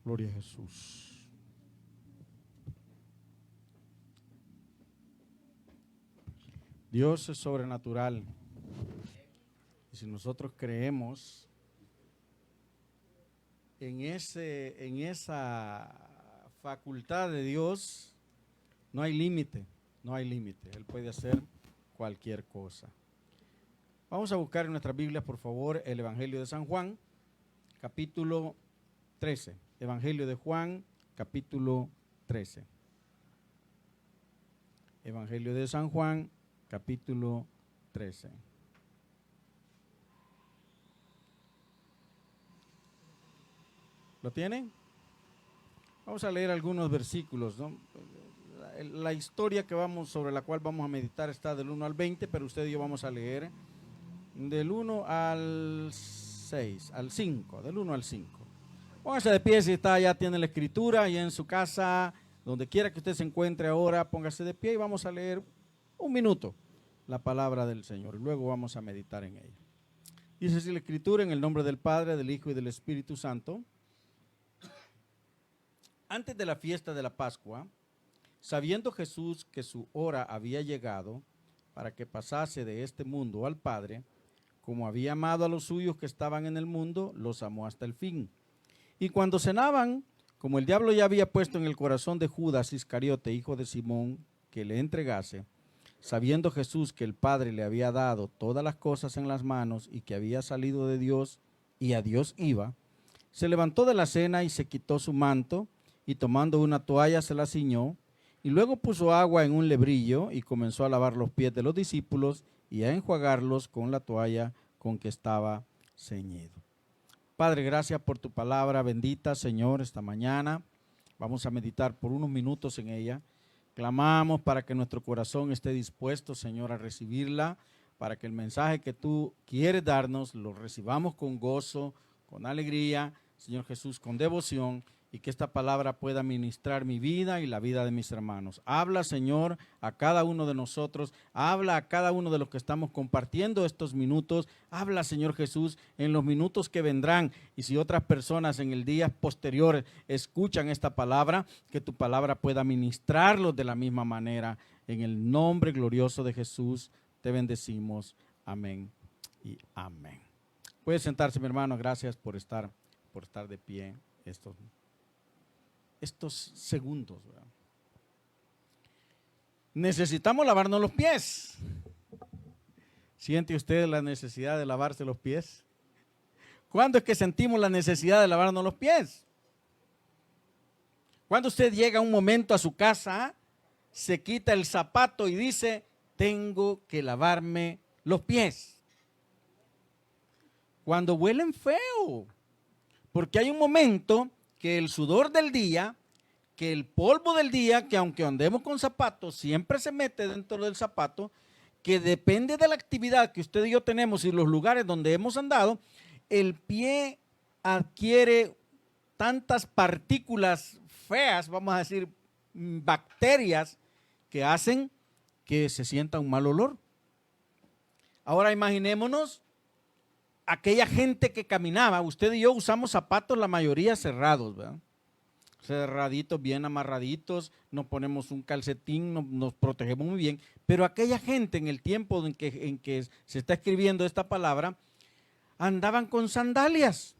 Gloria a Jesús. Dios es sobrenatural. Y si nosotros creemos en esa facultad de Dios, no hay límite, no hay límite. Él puede hacer cualquier cosa. Vamos a buscar en nuestras Biblias, por favor, el Evangelio de San Juan, capítulo 13. Evangelio de Juan, capítulo 13. Evangelio de San Juan, capítulo 13. ¿Lo tienen? Vamos a leer algunos versículos, ¿no? La historia sobre la cual vamos a meditar está del 1 al 20, pero usted y yo vamos a leer del 1 al 6, al 5, del 1 al 5. Póngase de pie si está, ya tiene la escritura, y en su casa, donde quiera que usted se encuentre ahora, póngase de pie y vamos a leer un minuto la palabra del Señor. Y luego vamos a meditar en ella. Dice así la escritura: en el nombre del Padre, del Hijo y del Espíritu Santo. Antes de la fiesta de la Pascua, sabiendo Jesús que su hora había llegado para que pasase de este mundo al Padre, como había amado a los suyos que estaban en el mundo, los amó hasta el fin. Y cuando cenaban, como el diablo ya había puesto en el corazón de Judas Iscariote, hijo de Simón, que le entregase, sabiendo Jesús que el Padre le había dado todas las cosas en las manos y que había salido de Dios y a Dios iba, se levantó de la cena y se quitó su manto, y tomando una toalla se la ciñó, y luego puso agua en un lebrillo y comenzó a lavar los pies de los discípulos y a enjuagarlos con la toalla con que estaba ceñido. Padre, gracias por tu palabra bendita, Señor, esta mañana. Vamos a meditar por unos minutos en ella. Clamamos para que nuestro corazón esté dispuesto, Señor, a recibirla, para que el mensaje que tú quieres darnos lo recibamos con gozo, con alegría, Señor Jesús, con devoción, y que esta palabra pueda ministrar mi vida y la vida de mis hermanos. Habla, Señor, a cada uno de nosotros, habla a cada uno de los que estamos compartiendo estos minutos, habla, Señor Jesús, en los minutos que vendrán, y si otras personas en el día posterior escuchan esta palabra, que tu palabra pueda ministrarlos de la misma manera. En el nombre glorioso de Jesús te bendecimos. Amén y amén. Puede sentarse, mi hermano. Gracias por estar de pie estos segundos, ¿verdad? Necesitamos lavarnos los pies. ¿Siente usted la necesidad de lavarse los pies? ¿Cuándo es que sentimos la necesidad de lavarnos los pies? Cuando usted llega un momento a su casa, se quita el zapato y dice: tengo que lavarme los pies. Cuando huelen feo, porque hay un momento que el sudor del día, que el polvo del día, que aunque andemos con zapatos, siempre se mete dentro del zapato, que depende de la actividad que usted y yo tenemos y los lugares donde hemos andado, el pie adquiere tantas partículas feas, vamos a decir, bacterias, que hacen que se sienta un mal olor. Ahora imaginémonos aquella gente que caminaba. Usted y yo usamos zapatos la mayoría cerrados, ¿verdad? Cerraditos, bien amarraditos, nos ponemos un calcetín, nos protegemos muy bien, pero aquella gente en el tiempo en que se está escribiendo esta palabra, andaban con sandalias.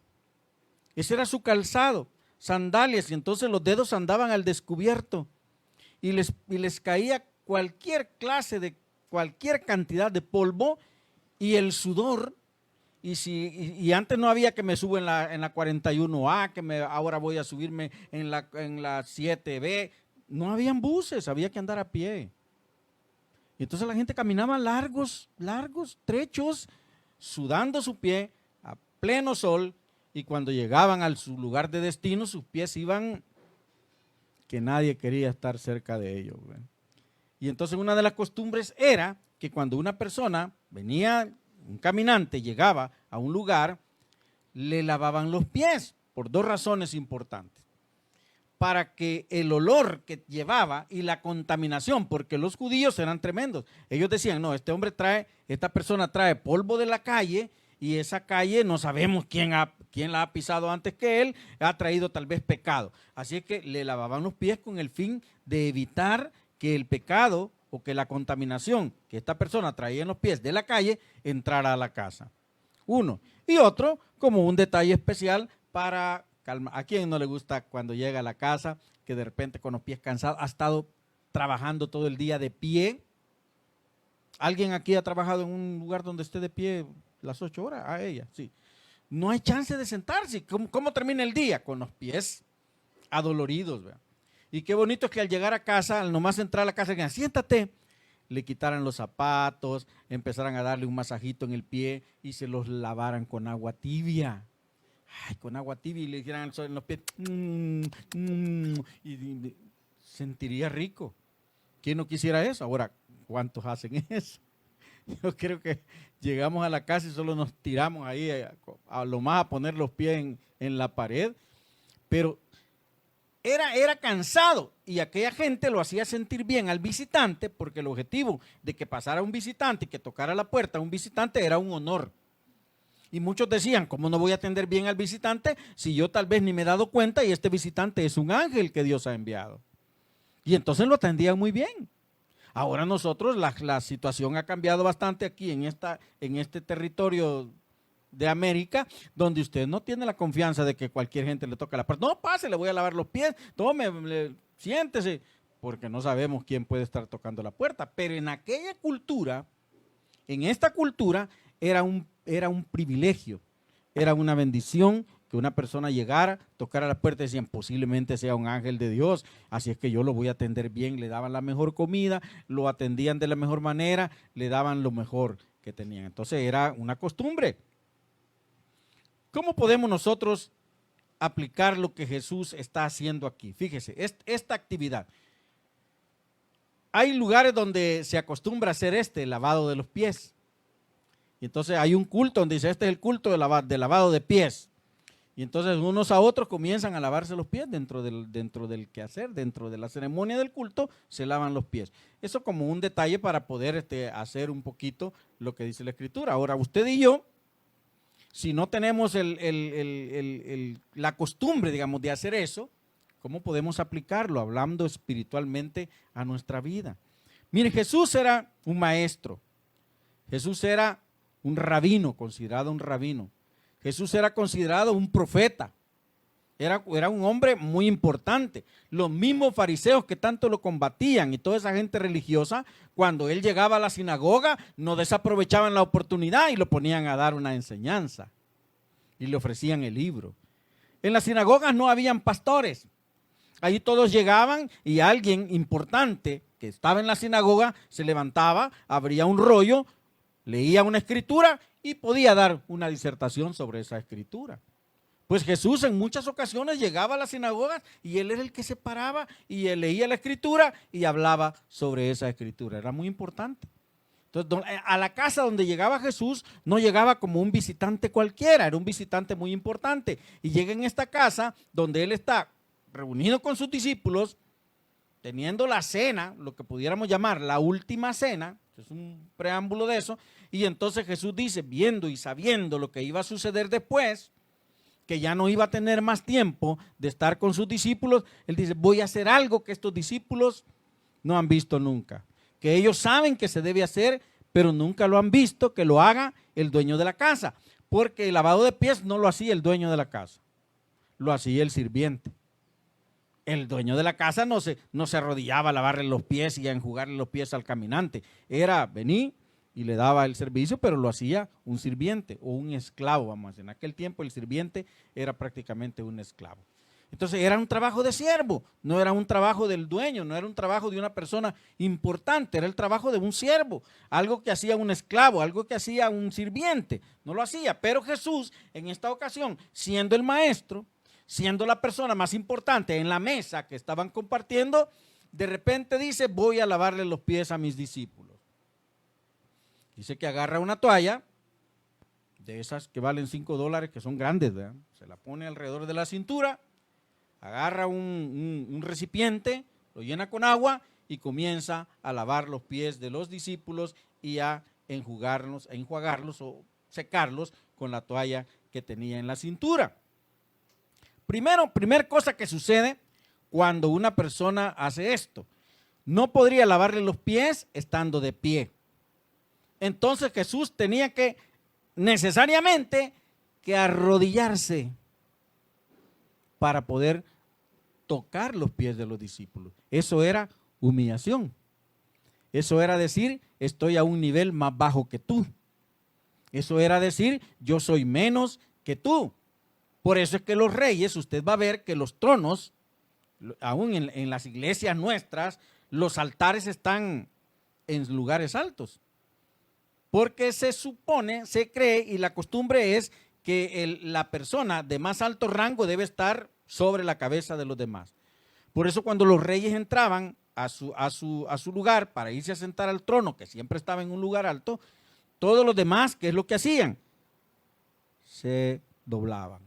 Ese era su calzado, sandalias, y entonces los dedos andaban al descubierto y les caía cualquier cantidad de polvo y el sudor. Y antes no había que me subo en la 41A, ahora voy a subirme en la 7B. No habían buses, había que andar a pie. Y entonces la gente caminaba largos trechos, sudando su pie a pleno sol, y cuando llegaban a su lugar de destino, sus pies iban que nadie quería estar cerca de ellos, ¿verdad? Y entonces una de las costumbres era que cuando una persona venía, un caminante llegaba a un lugar, le lavaban los pies por dos razones importantes. Para que el olor que llevaba y la contaminación, porque los judíos eran tremendos. Ellos decían: no, esta persona trae polvo de la calle y esa calle no sabemos quién la ha pisado antes que él, ha traído tal vez pecado. Así es que le lavaban los pies con el fin de evitar que el pecado o que la contaminación que esta persona traía en los pies de la calle entrara a la casa. Uno. Y otro, como un detalle especial para calmar. ¿A quién no le gusta cuando llega a la casa que de repente con los pies cansados ha estado trabajando todo el día de pie? ¿Alguien aquí ha trabajado en un lugar donde esté de pie las 8 horas? A ella, sí. No hay chance de sentarse. ¿Cómo termina el día? Con los pies adoloridos, ¿verdad? Y qué bonito es que al llegar a casa, al nomás entrar a la casa, digan, siéntate, le quitaran los zapatos, empezaran a darle un masajito en el pie y se los lavaran con agua tibia. Ay, con agua tibia y le dijeran en los pies, y sentiría rico. ¿Quién no quisiera eso? Ahora, ¿cuántos hacen eso? Yo creo que llegamos a la casa y solo nos tiramos ahí a lo más a poner los pies en la pared, pero era cansado y aquella gente lo hacía sentir bien al visitante porque el objetivo de que pasara un visitante y que tocara la puerta a un visitante era un honor. Y muchos decían, ¿cómo no voy a atender bien al visitante si yo tal vez ni me he dado cuenta y este visitante es un ángel que Dios ha enviado? Y entonces lo atendían muy bien. Ahora nosotros, la situación ha cambiado bastante aquí en este territorio de América, donde usted no tiene la confianza de que cualquier gente le toque la puerta. No, pase, le voy a lavar los pies, tome, siéntese, porque no sabemos quién puede estar tocando la puerta. Pero en aquella cultura, en esta cultura, era un privilegio, era una bendición que una persona llegara, tocara la puerta y decían, posiblemente sea un ángel de Dios, así es que yo lo voy a atender bien, le daban la mejor comida, lo atendían de la mejor manera, le daban lo mejor que tenían. Entonces era una costumbre. ¿Cómo podemos nosotros aplicar lo que Jesús está haciendo aquí? Fíjese, esta actividad. Hay lugares donde se acostumbra a hacer el lavado de los pies. Y entonces hay un culto donde dice, este es el culto de lavado de pies. Y entonces unos a otros comienzan a lavarse los pies dentro del quehacer, dentro de la ceremonia del culto, se lavan los pies. Eso como un detalle para poder hacer un poquito lo que dice la Escritura. Ahora, usted y yo, si no tenemos la costumbre, digamos, de hacer eso, ¿cómo podemos aplicarlo? Hablando espiritualmente a nuestra vida. Mire, Jesús era un maestro. Jesús era un rabino, considerado un rabino. Jesús era considerado un profeta. Era un hombre muy importante. Los mismos fariseos que tanto lo combatían y toda esa gente religiosa, cuando él llegaba a la sinagoga, no desaprovechaban la oportunidad y lo ponían a dar una enseñanza. Y le ofrecían el libro. En las sinagogas no habían pastores. Allí todos llegaban y alguien importante que estaba en la sinagoga se levantaba, abría un rollo, leía una escritura y podía dar una disertación sobre esa escritura. Pues Jesús en muchas ocasiones llegaba a las sinagogas y él era el que se paraba y él leía la escritura y hablaba sobre esa escritura. Era muy importante. Entonces, a la casa donde llegaba Jesús no llegaba como un visitante cualquiera, era un visitante muy importante. Y llega en esta casa donde él está reunido con sus discípulos, teniendo la cena, lo que pudiéramos llamar la última cena, es un preámbulo de eso, y entonces Jesús dice, viendo y sabiendo lo que iba a suceder después, que ya no iba a tener más tiempo de estar con sus discípulos, él dice, voy a hacer algo que estos discípulos no han visto nunca, que ellos saben que se debe hacer, pero nunca lo han visto, que lo haga el dueño de la casa, porque el lavado de pies no lo hacía el dueño de la casa, lo hacía el sirviente. El dueño de la casa no se arrodillaba a lavarle los pies y a enjugarle los pies al caminante. Era venir y le daba el servicio, pero lo hacía un sirviente o un esclavo, vamos a decir. En aquel tiempo el sirviente era prácticamente un esclavo. Entonces era un trabajo de siervo, no era un trabajo del dueño, no era un trabajo de una persona importante, era el trabajo de un siervo, algo que hacía un esclavo, algo que hacía un sirviente, no lo hacía. Pero Jesús en esta ocasión, siendo el maestro, siendo la persona más importante en la mesa que estaban compartiendo, de repente dice, voy a lavarle los pies a mis discípulos. Dice que agarra una toalla, de esas que valen $5, que son grandes, ¿verdad? Se la pone alrededor de la cintura, agarra un recipiente, lo llena con agua y comienza a lavar los pies de los discípulos y a enjuagarlos o secarlos con la toalla que tenía en la cintura. Primer cosa que sucede cuando una persona hace esto, no podría lavarle los pies estando de pie. Entonces Jesús tenía que necesariamente que arrodillarse para poder tocar los pies de los discípulos. Eso era humillación. Eso era decir, estoy a un nivel más bajo que tú. Eso era decir, yo soy menos que tú. Por eso es que los reyes, usted va a ver que los tronos, aún en las iglesias nuestras, los altares están en lugares altos. Porque se supone, se cree y la costumbre es que la persona de más alto rango debe estar sobre la cabeza de los demás. Por eso cuando los reyes entraban a su lugar para irse a sentar al trono, que siempre estaba en un lugar alto, todos los demás, ¿qué es lo que hacían? Se doblaban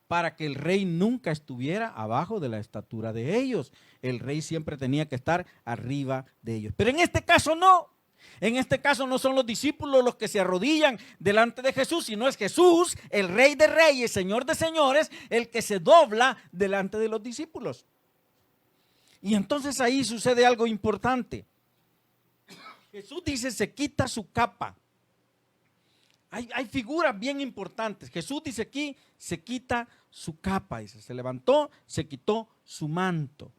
para que el rey nunca estuviera abajo de la estatura de ellos. El rey siempre tenía que estar arriba de ellos. Pero en este caso no. En este caso no son los discípulos los que se arrodillan delante de Jesús, sino es Jesús, el Rey de Reyes, Señor de Señores, el que se dobla delante de los discípulos. Y entonces ahí sucede algo importante. Jesús dice, se quita su capa. Hay figuras bien importantes. Jesús dice aquí, se quita su capa. Dice, se levantó, se quitó su manto.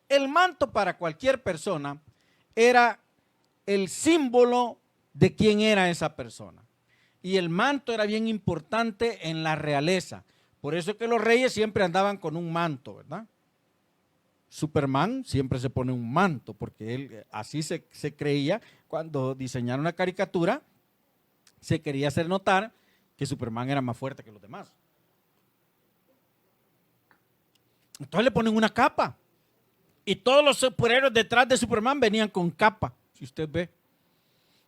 El manto para cualquier persona era el símbolo de quién era esa persona. Y el manto era bien importante en la realeza. Por eso es que los reyes siempre andaban con un manto, ¿verdad? Superman siempre se pone un manto, porque él así se creía cuando diseñaron una caricatura, se quería hacer notar que Superman era más fuerte que los demás. Entonces le ponen una capa. Y todos los superhéroes detrás de Superman venían con capa. Si usted ve,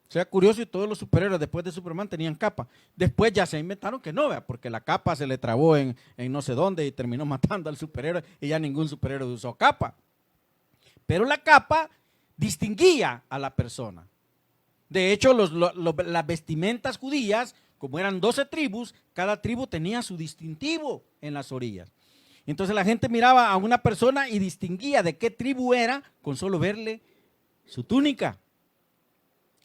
sea curioso, y todos los superhéroes después de Superman tenían capa. Después ya se inventaron que no, porque la capa se le trabó en no sé dónde y terminó matando al superhéroe y ya ningún superhéroe usó capa. Pero la capa distinguía a la persona. De hecho, las vestimentas judías, como eran 12 tribus, cada tribu tenía su distintivo en las orillas. Entonces la gente miraba a una persona y distinguía de qué tribu era con solo verle su túnica,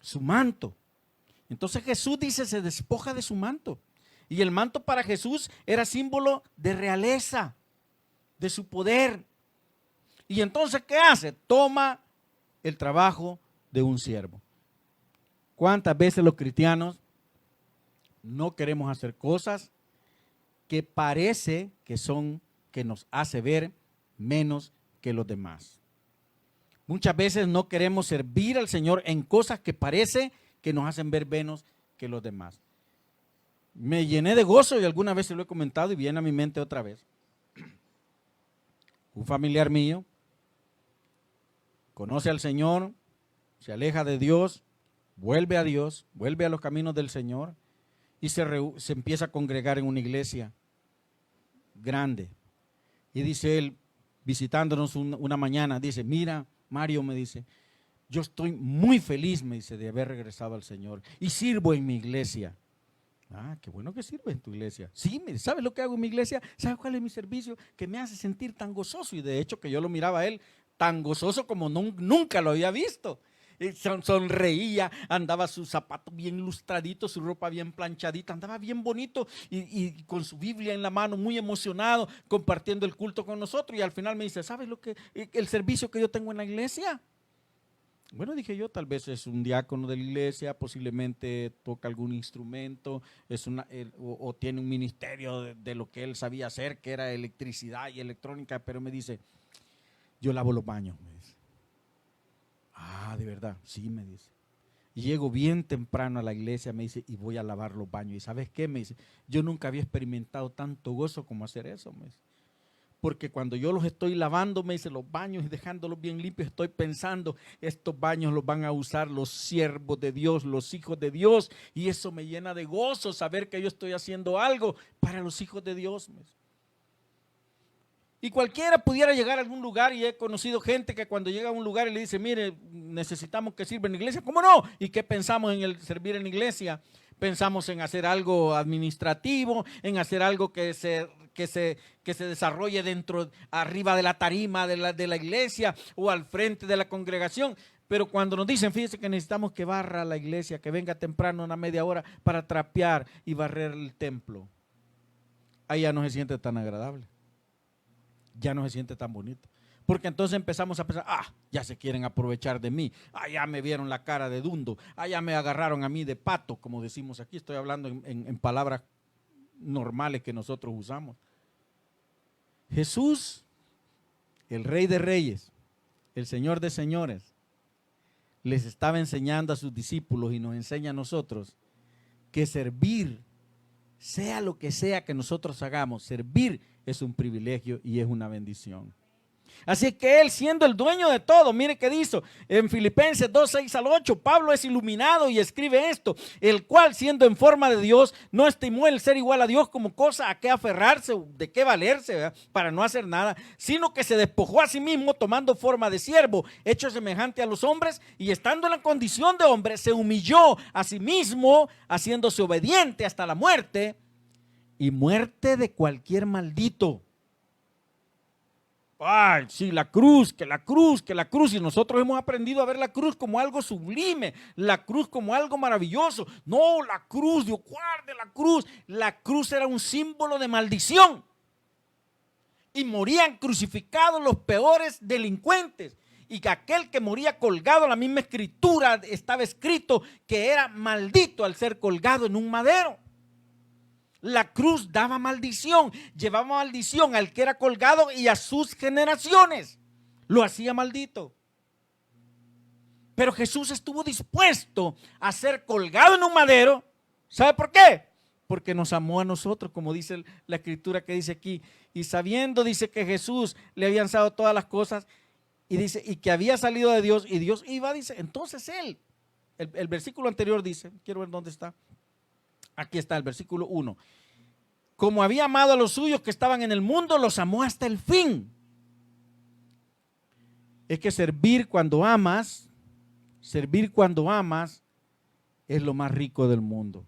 su manto. Entonces Jesús dice, se despoja de su manto. Y el manto para Jesús era símbolo de realeza, de su poder. Y entonces, ¿qué hace? Toma el trabajo de un siervo. ¿Cuántas veces los cristianos no queremos hacer cosas que parece que nos hace ver menos que los demás? Muchas veces no queremos servir al Señor en cosas que parece que nos hacen ver menos que los demás. Me llené de gozo y alguna vez se lo he comentado y viene a mi mente otra vez. Un familiar mío conoce al Señor, se aleja de Dios, vuelve a Dios, vuelve a los caminos del Señor y se empieza a congregar en una iglesia grande. Y dice él, visitándonos una mañana, dice, mira, Mario, me dice, yo estoy muy feliz, me dice, de haber regresado al Señor y sirvo en mi iglesia. Ah, qué bueno que sirve en tu iglesia. Sí, ¿sabes lo que hago en mi iglesia? ¿Sabes cuál es mi servicio? Que me hace sentir tan gozoso. Y de hecho que yo lo miraba a él tan gozoso como nunca lo había visto. Sonreía, andaba sus zapatos bien lustraditos, su ropa bien planchadita, andaba bien bonito y con su Biblia en la mano, muy emocionado, compartiendo el culto con nosotros. Y al final me dice, ¿sabes el servicio que yo tengo en la iglesia? Bueno, dije yo, tal vez es un diácono de la iglesia, posiblemente toca algún instrumento, o tiene un ministerio de lo que él sabía hacer, que era electricidad y electrónica, pero me dice, yo lavo los baños, me dice. Ah, ¿de verdad? Sí, me dice. Y llego bien temprano a la iglesia, me dice, y voy a lavar los baños. ¿Y sabes qué? Me dice, yo nunca había experimentado tanto gozo como hacer eso, me dice. Porque cuando yo los estoy lavando, me dice, los baños y dejándolos bien limpios, estoy pensando, estos baños los van a usar los siervos de Dios, los hijos de Dios. Y eso me llena de gozo, saber que yo estoy haciendo algo para los hijos de Dios, me dice. Y cualquiera pudiera llegar a algún lugar, y he conocido gente que cuando llega a un lugar y le dice, mire, necesitamos que sirva en la iglesia. ¿Cómo no? ¿Y qué pensamos en el servir en la iglesia? Pensamos en hacer algo administrativo, en hacer algo que se desarrolle arriba de la tarima de la iglesia o al frente de la congregación. Pero cuando nos dicen, fíjense que necesitamos que barra la iglesia, que venga temprano una media hora para trapear y barrer el templo, ahí ya no se siente tan agradable, ya no se siente tan bonito. Porque entonces empezamos a pensar, ya se quieren aprovechar de mí, ya me vieron la cara de dundo, ya me agarraron a mí de pato, como decimos aquí, estoy hablando en palabras normales que nosotros usamos. Jesús, el Rey de Reyes, el Señor de Señores, les estaba enseñando a sus discípulos y nos enseña a nosotros que servir, sea lo que sea que nosotros hagamos, servir es un privilegio y es una bendición. Así que él, siendo el dueño de todo, mire qué dice en Filipenses 2, 6 al 8, Pablo es iluminado y escribe esto: el cual, siendo en forma de Dios, no estimó el ser igual a Dios como cosa a que aferrarse, de qué valerse, ¿verdad?, para no hacer nada, sino que se despojó a sí mismo, tomando forma de siervo, hecho semejante a los hombres, y estando en la condición de hombre, se humilló a sí mismo, haciéndose obediente hasta la muerte, y muerte de cualquier maldito. Ay, sí, la cruz, que la cruz, que la cruz. Y nosotros hemos aprendido a ver la cruz como algo sublime, la cruz como algo maravilloso. No, la cruz, Dios guarde la cruz. La cruz era un símbolo de maldición. Y morían crucificados los peores delincuentes. Y que aquel que moría colgado, en la misma escritura estaba escrito que era maldito al ser colgado en un madero. La cruz daba maldición, llevaba maldición al que era colgado y a sus generaciones. Lo hacía maldito. Pero Jesús estuvo dispuesto a ser colgado en un madero. ¿Sabe por qué? Porque nos amó a nosotros, como dice la escritura que dice aquí. Y sabiendo, dice, que Jesús le habían dado todas las cosas, y dice, y que había salido de Dios, y Dios iba, dice, entonces él, el versículo anterior dice, quiero ver dónde está. Aquí está el versículo 1. Como había amado a los suyos que estaban en el mundo, los amó hasta el fin. Es que servir cuando amas es lo más rico del mundo.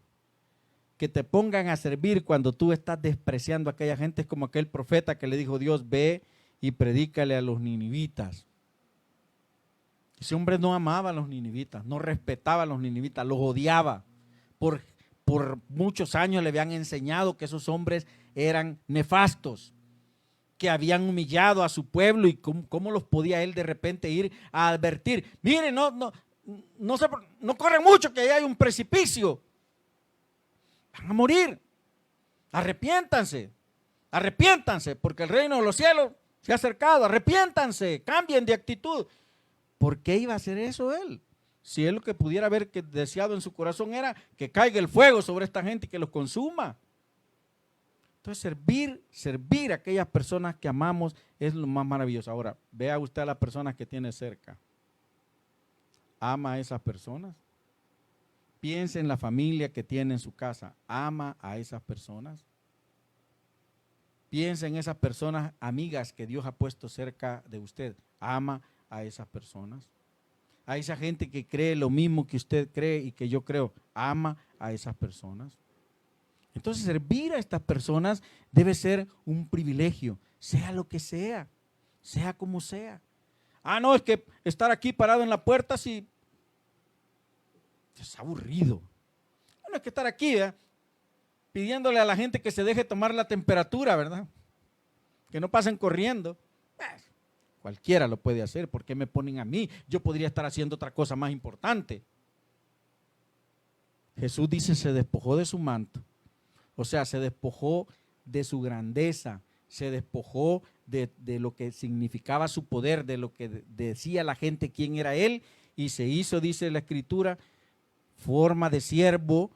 Que te pongan a servir cuando tú estás despreciando a aquella gente es como aquel profeta que le dijo Dios: ve y predícale a los ninivitas. Ese hombre no amaba a los ninivitas, no respetaba a los ninivitas, los odiaba. Por muchos años le habían enseñado que esos hombres eran nefastos, que habían humillado a su pueblo, y cómo los podía él de repente ir a advertir. Miren, no corren mucho, que ahí hay un precipicio, van a morir, arrepiéntanse, porque el reino de los cielos se ha acercado, arrepiéntanse, cambien de actitud. ¿Por qué iba a hacer eso él? Si él lo que pudiera haber deseado en su corazón era que caiga el fuego sobre esta gente y que los consuma. Entonces servir a aquellas personas que amamos es lo más maravilloso. Ahora, vea usted a las personas que tiene cerca. ¿Ama a esas personas? Piense en la familia que tiene en su casa. ¿Ama a esas personas? Piense en esas personas amigas que Dios ha puesto cerca de usted. ¿Ama a esas personas? A esa gente que cree lo mismo que usted cree y que yo creo, ¿ama a esas personas? Entonces, servir a estas personas debe ser un privilegio, sea lo que sea como sea. No, es que estar aquí parado en la puerta sí es aburrido. No es que estar aquí pidiéndole a la gente que se deje tomar la temperatura, ¿verdad? Que no pasen corriendo. Cualquiera lo puede hacer. ¿Por qué me ponen a mí? Yo podría estar haciendo otra cosa más importante. Jesús dice, se despojó de su manto. O sea, se despojó de su grandeza, se despojó de lo que significaba su poder, de lo que decía la gente quién era él, y se hizo, dice la escritura, forma de siervo.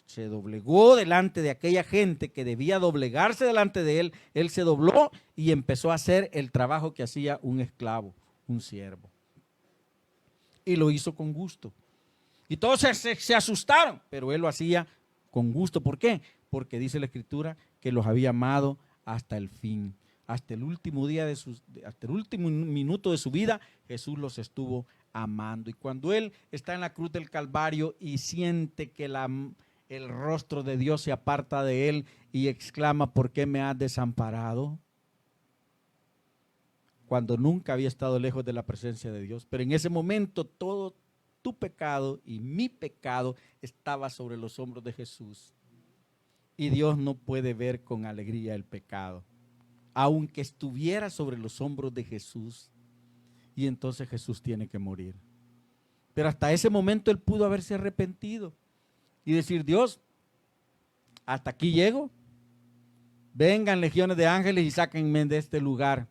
Se doblegó delante de aquella gente que debía doblegarse delante de él. Él se dobló y empezó a hacer el trabajo que hacía un esclavo, un siervo. Y lo hizo con gusto. Y todos se asustaron, pero él lo hacía con gusto. ¿Por qué? Porque dice la escritura que los había amado hasta el fin. Hasta el último día hasta el último minuto de su vida, Jesús los estuvo amando. Y cuando él está en la cruz del Calvario y siente que el rostro de Dios se aparta de él y exclama, ¿por qué me has desamparado? Cuando nunca había estado lejos de la presencia de Dios. Pero en ese momento todo tu pecado y mi pecado estaba sobre los hombros de Jesús. Y Dios no puede ver con alegría el pecado, aunque estuviera sobre los hombros de Jesús. Y entonces Jesús tiene que morir. Pero hasta ese momento él pudo haberse arrepentido y decir, Dios, hasta aquí llego. Vengan legiones de ángeles y sáquenme de este lugar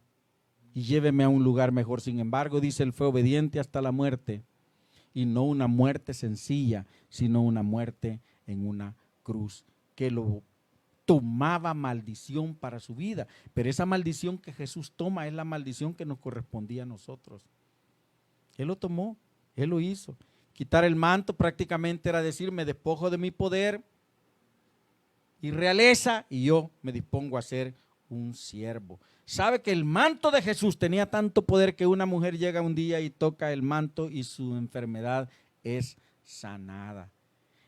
y llévenme a un lugar mejor. Sin embargo, dice, él fue obediente hasta la muerte, y no una muerte sencilla, sino una muerte en una cruz, que lo tomaba maldición para su vida. Pero esa maldición que Jesús toma es la maldición que nos correspondía a nosotros. Él lo tomó, él lo hizo. Quitar el manto prácticamente era decir, me despojo de mi poder y realeza y yo me dispongo a ser un siervo. Sabe que el manto de Jesús tenía tanto poder que una mujer llega un día y toca el manto y su enfermedad es sanada.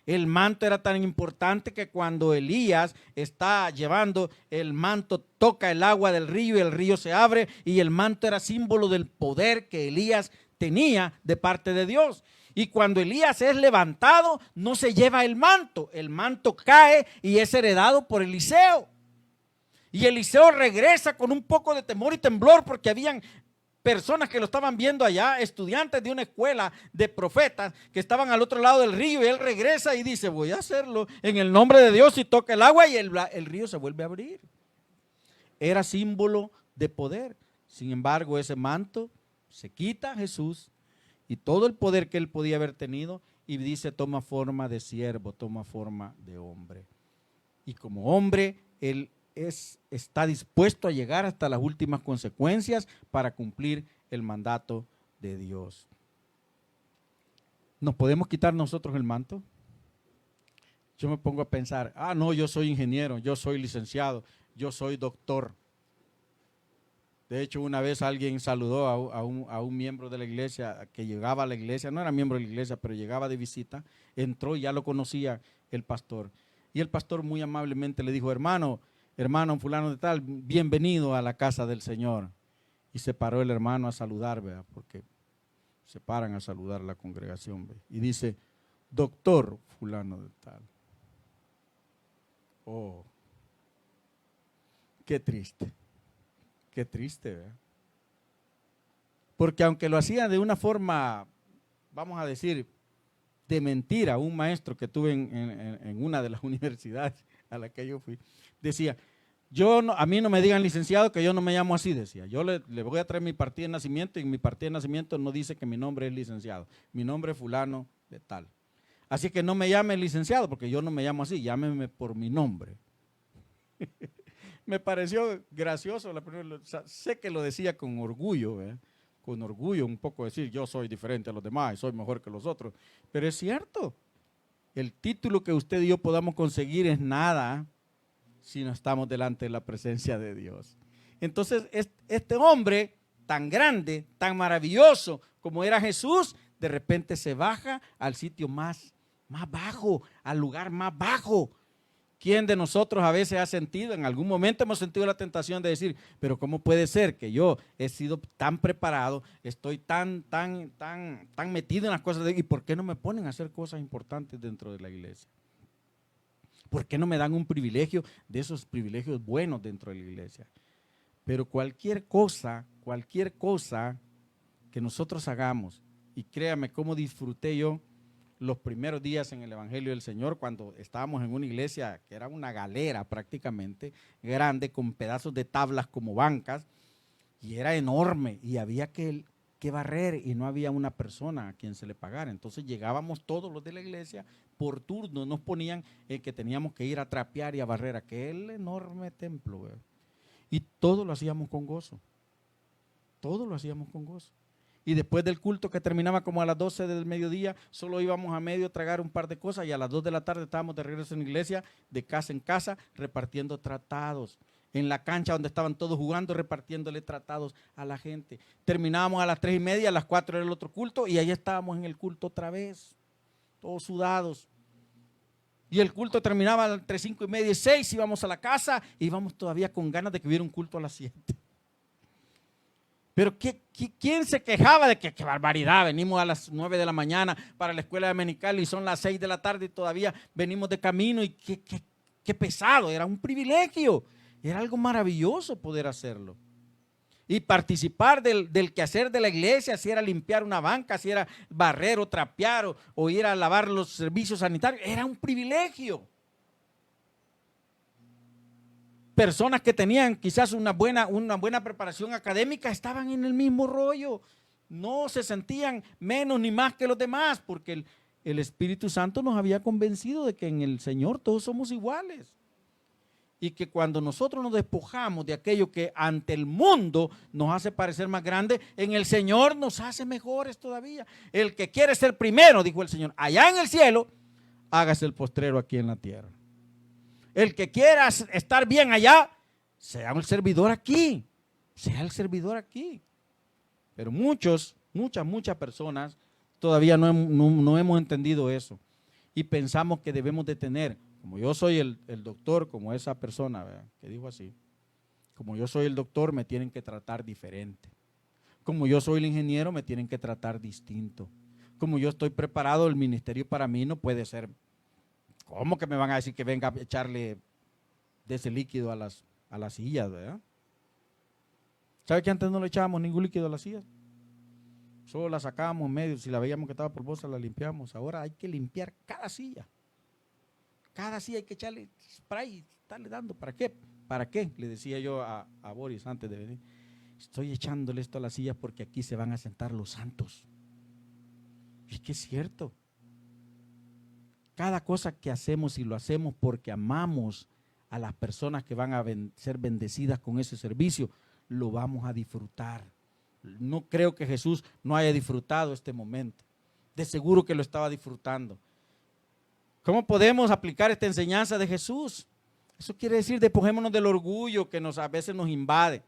El manto era tan importante que cuando Elías está llevando el manto, toca el agua del río y el río se abre, y el manto era símbolo del poder que Elías tenía de parte de Dios. Y cuando Elías es levantado, no se lleva el manto cae y es heredado por Eliseo. Y Eliseo regresa con un poco de temor y temblor porque habían personas que lo estaban viendo allá, estudiantes de una escuela de profetas que estaban al otro lado del río, y él regresa y dice, voy a hacerlo en el nombre de Dios, y toca el agua y el río se vuelve a abrir. Era símbolo de poder. Sin embargo, ese manto se quita a Jesús y todo el poder que él podía haber tenido, y dice, toma forma de siervo, toma forma de hombre. Y como hombre, él está dispuesto a llegar hasta las últimas consecuencias para cumplir el mandato de Dios. ¿Nos podemos quitar nosotros el manto? Yo me pongo a pensar, no, yo soy ingeniero, yo soy licenciado, yo soy doctor. De hecho, una vez alguien saludó a un miembro de la iglesia que llegaba a la iglesia, no era miembro de la iglesia, pero llegaba de visita, entró y ya lo conocía el pastor. Y el pastor muy amablemente le dijo, hermano fulano de tal, bienvenido a la casa del Señor. Y se paró el hermano a saludar, ¿verdad? Porque se paran a saludar a la congregación, ¿verdad? Y dice, doctor fulano de tal. Oh, qué triste, ¿verdad? Porque aunque lo hacía de una forma, vamos a decir, de mentira, un maestro que tuve en una de las universidades a la que yo fui, decía, a mí no me digan licenciado, que yo no me llamo así, decía. Yo le voy a traer mi partida de nacimiento, y mi partida de nacimiento no dice que mi nombre es licenciado. Mi nombre es fulano de tal. Así que no me llame licenciado, porque yo no me llamo así, llámeme por mi nombre. Me pareció gracioso. Sé que lo decía con orgullo, ¿verdad? Con orgullo un poco decir, yo soy diferente a los demás y soy mejor que los otros. Pero es cierto, el título que usted y yo podamos conseguir es nada si no estamos delante de la presencia de Dios. Entonces, este hombre tan grande, tan maravilloso como era Jesús, de repente se baja al sitio más bajo, al lugar más bajo. ¿Quién de nosotros a veces ha sentido, en algún momento hemos sentido la tentación de decir, pero cómo puede ser que yo he sido tan preparado, estoy tan metido en las cosas y por qué no me ponen a hacer cosas importantes dentro de la iglesia? ¿Por qué no me dan un privilegio de esos privilegios buenos dentro de la iglesia? Pero cualquier cosa que nosotros hagamos, y créame cómo disfruté yo los primeros días en el Evangelio del Señor, cuando estábamos en una iglesia que era una galera prácticamente, grande, con pedazos de tablas como bancas, y era enorme, y había que barrer, y no había una persona a quien se le pagara. Entonces llegábamos todos los de la iglesia, por turno nos ponían que teníamos que ir a trapear y a barrer aquel enorme templo, ¿verdad? Y todo lo hacíamos con gozo, todo lo hacíamos con gozo. Y después del culto, que terminaba como a las 12 del mediodía, solo íbamos a medio a tragar un par de cosas, y a las 2 de la tarde estábamos de regreso en la iglesia, de casa en casa, repartiendo tratados. En la cancha donde estaban todos jugando, repartiéndole tratados a la gente. Terminábamos a las 3:30, a las 4 era el otro culto, y ahí estábamos en el culto otra vez, todos sudados. Y el culto terminaba entre 5:30 y 6, íbamos a la casa y íbamos todavía con ganas de que hubiera un culto a las 7. Pero ¿quién se quejaba de que qué barbaridad? Venimos a las 9 de la mañana para la escuela dominical y son las 6 de la tarde y todavía venimos de camino y qué pesado, era un privilegio, era algo maravilloso poder hacerlo. Y participar del quehacer de la iglesia, si era limpiar una banca, si era barrer o trapear o ir a lavar los servicios sanitarios, era un privilegio. Personas que tenían quizás una buena preparación académica estaban en el mismo rollo. No se sentían menos ni más que los demás, porque el Espíritu Santo nos había convencido de que en el Señor todos somos iguales. Y que cuando nosotros nos despojamos de aquello que ante el mundo nos hace parecer más grande, en el Señor nos hace mejores todavía. El que quiere ser primero, dijo el Señor, allá en el cielo, hágase el postrero aquí en la tierra. El que quiera estar bien allá, sea el servidor aquí. Sea el servidor aquí. Pero muchas personas todavía no hemos entendido eso. Y pensamos que debemos de tener, como yo soy el doctor, como esa persona, ¿verdad?, que dijo así, como yo soy el doctor, me tienen que tratar diferente. Como yo soy el ingeniero, me tienen que tratar distinto. Como yo estoy preparado, el ministerio para mí no puede ser. ¿Cómo que me van a decir que venga a echarle de ese líquido a las sillas, verdad? ¿Sabe que antes no le echábamos ningún líquido a las sillas? Solo la sacábamos en medio, si la veíamos que estaba polvosa la limpiamos. Ahora hay que limpiar cada silla. Cada silla hay que echarle spray y estarle dando. ¿Para qué? ¿Para qué? Le decía yo a Boris antes de venir. Estoy echándole esto a las sillas porque aquí se van a sentar los santos. Y es que es cierto. Cada cosa que hacemos, y lo hacemos porque amamos a las personas que van a ser bendecidas con ese servicio, lo vamos a disfrutar. No creo que Jesús no haya disfrutado este momento. De seguro que lo estaba disfrutando. ¿Cómo podemos aplicar esta enseñanza de Jesús? Eso quiere decir, despojémonos del orgullo que a veces nos invade.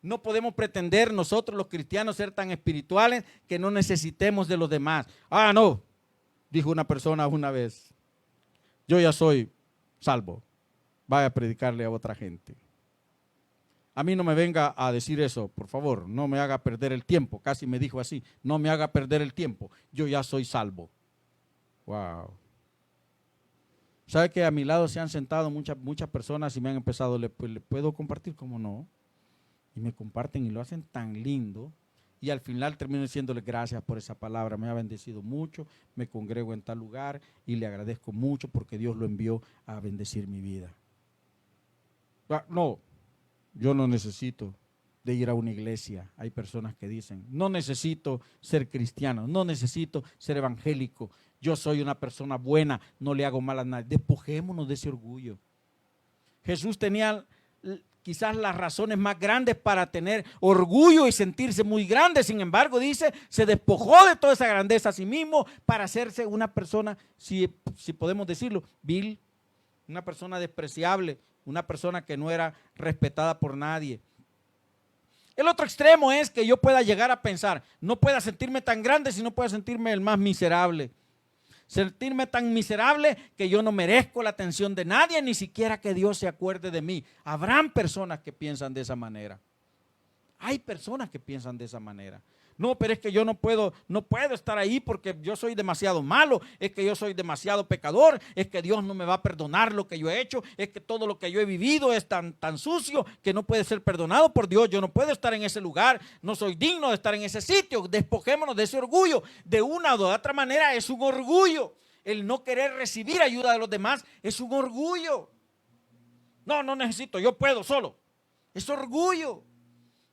No podemos pretender nosotros los cristianos ser tan espirituales que no necesitemos de los demás. Ah, no, dijo una persona una vez, yo ya soy salvo, vaya a predicarle a otra gente. A mí no me venga a decir eso, por favor, no me haga perder el tiempo. Casi me dijo así, no me haga perder el tiempo, yo ya soy salvo. Wow. ¿Sabe que a mi lado se han sentado muchas personas y me han empezado, ¿le puedo compartir? ¿Cómo no? Y me comparten y lo hacen tan lindo. Y al final termino diciéndole gracias por esa palabra, me ha bendecido mucho, me congrego en tal lugar y le agradezco mucho porque Dios lo envió a bendecir mi vida. No, yo no necesito de ir a una iglesia. Hay personas que dicen, no necesito ser cristiano, no necesito ser evangélico, yo soy una persona buena, no le hago mal a nadie. Despojémonos de ese orgullo. Jesús tenía quizás las razones más grandes para tener orgullo y sentirse muy grande. Sin embargo, dice, se despojó de toda esa grandeza a sí mismo para hacerse una persona, si podemos decirlo, vil, una persona despreciable, una persona que no era respetada por nadie. El otro extremo es que yo pueda llegar a pensar, no pueda sentirme tan grande si no pueda sentirme el más miserable. Sentirme tan miserable que yo no merezco la atención de nadie, ni siquiera que Dios se acuerde de mí. Habrán personas que piensan de esa manera. Hay personas que piensan de esa manera. No, pero es que yo no puedo estar ahí porque yo soy demasiado malo, es que yo soy demasiado pecador, es que Dios no me va a perdonar lo que yo he hecho, es que todo lo que yo he vivido es tan sucio que no puede ser perdonado por Dios, yo no puedo estar en ese lugar, no soy digno de estar en ese sitio. Despojémonos de ese orgullo. De una u otra manera es un orgullo. El no querer recibir ayuda de los demás es un orgullo. No necesito, yo puedo solo. Es orgullo.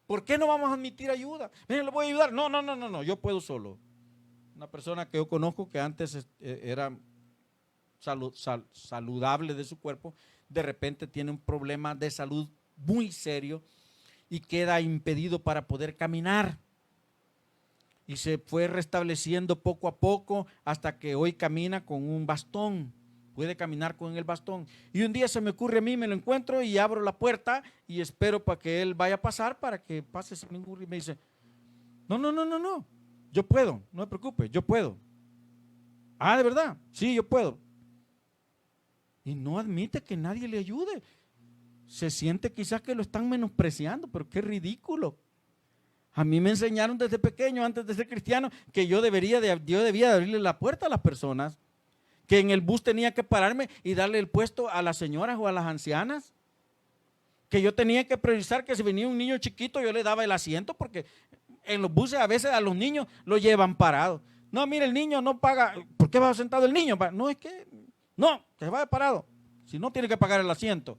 ¿Por qué no vamos a admitir ayuda? Miren, le voy a ayudar. No, yo puedo solo. Una persona que yo conozco que antes era saludable de su cuerpo, de repente tiene un problema de salud muy serio y queda impedido para poder caminar. Y se fue restableciendo poco a poco hasta que hoy camina con un bastón. Puede caminar con el bastón. Y un día se me ocurre a mí, me lo encuentro y abro la puerta y espero para que él vaya a pasar, para que pase sin ningún ruido. Y me dice, no, yo puedo, no me preocupe, yo puedo. Ah, ¿de verdad? Sí, yo puedo. y no admite que nadie le ayude. Se siente quizás que lo están menospreciando, pero qué ridículo. A mí me enseñaron desde pequeño, antes de ser cristiano, que yo debía de abrirle la puerta a las personas, que en el bus tenía que pararme y darle el puesto a las señoras o a las ancianas, que yo tenía que priorizar que si venía un niño chiquito yo le daba el asiento, porque en los buses a veces a los niños lo llevan parados. No, mire, el niño no paga. ¿Por qué va sentado el niño? No, es que se vaya parado. Si no, tiene que pagar el asiento.